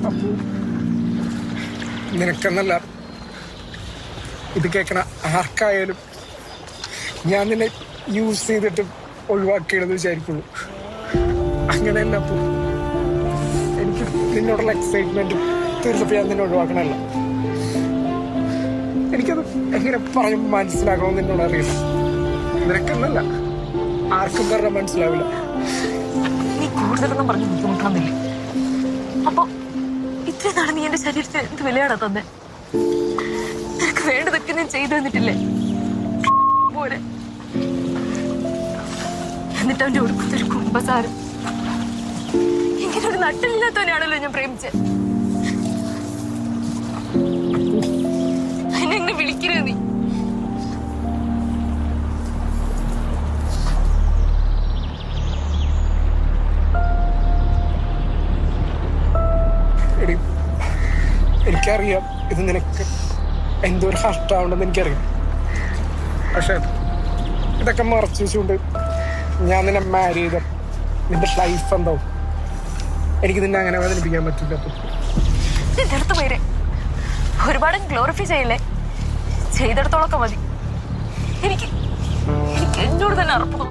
അപ്പു നിനക്കെന്നല്ല ഇത് കേൾക്കണ ആർക്കായാലും ഞാൻ നിന്നെ യൂസ് ചെയ്തിട്ട് ഒഴിവാക്കിയെന്ന് വിചാരിക്കുള്ളൂ. അങ്ങനെയല്ല അപ്പു, എനിക്ക് നിന്നോടുള്ള എക്സൈറ്റ്മെന്റ് തീർച്ചയായും ഞാൻ നിന്നെ ഒഴിവാക്കണമല്ല. എനിക്കത് എങ്ങനെ പറയും മനസ്സിലാക്കണമെന്ന് നിന്നോട് അറിയില്ല. നിനക്കെന്നല്ല ആർക്കും പറഞ്ഞാൽ മനസ്സിലാവില്ല. നീ കൂടുതലൊന്നും പറഞ്ഞു ബുദ്ധിമുട്ടാന്നില്ലേ? അപ്പൊ ഇത്രയും നാളെ നീ എന്റെ ശരീരത്തിന് എന്ത് വിലയാടാ തന്നെ? നിനക്ക് വേണ്ടതൊക്കെ ഞാൻ ചെയ്തു തന്നിട്ടില്ലേ പോലെ? എന്നിട്ട് അവന്റെ ഒടുക്കത്തൊരു കുമ്പസാരം. ഇങ്ങനെ ഒരു നട്ടിലില്ലാത്തവനെയാണല്ലോ ഞാൻ പ്രേമിച്ചത്. എന്നെ വിളിക്കരുത് നീ. എനിക്കറിയാം ഇത് നിനക്ക് എന്തോ ഒരു ഹർട്ടാവണ്ടെന്ന് എനിക്കറിയാം. പക്ഷെ ഇതൊക്കെ മറച്ചു വെച്ചുകൊണ്ട് ഞാൻ നിന്നെ മാരി ചെയ്ത നിന്റെ ലൈഫ് എന്താവും? എനിക്ക് നിന്നെ അങ്ങനെ വേദനിപ്പിക്കാൻ പറ്റില്ല. അടുത്ത് പേരെ ഒരുപാട് ഗ്ലോറിഫൈ ചെയ്യില്ലേ? ചെയ്തെടുത്തോളൊക്കെ മതി. എനിക്ക് എന്നോട് തന്നെ അറപ്പ്.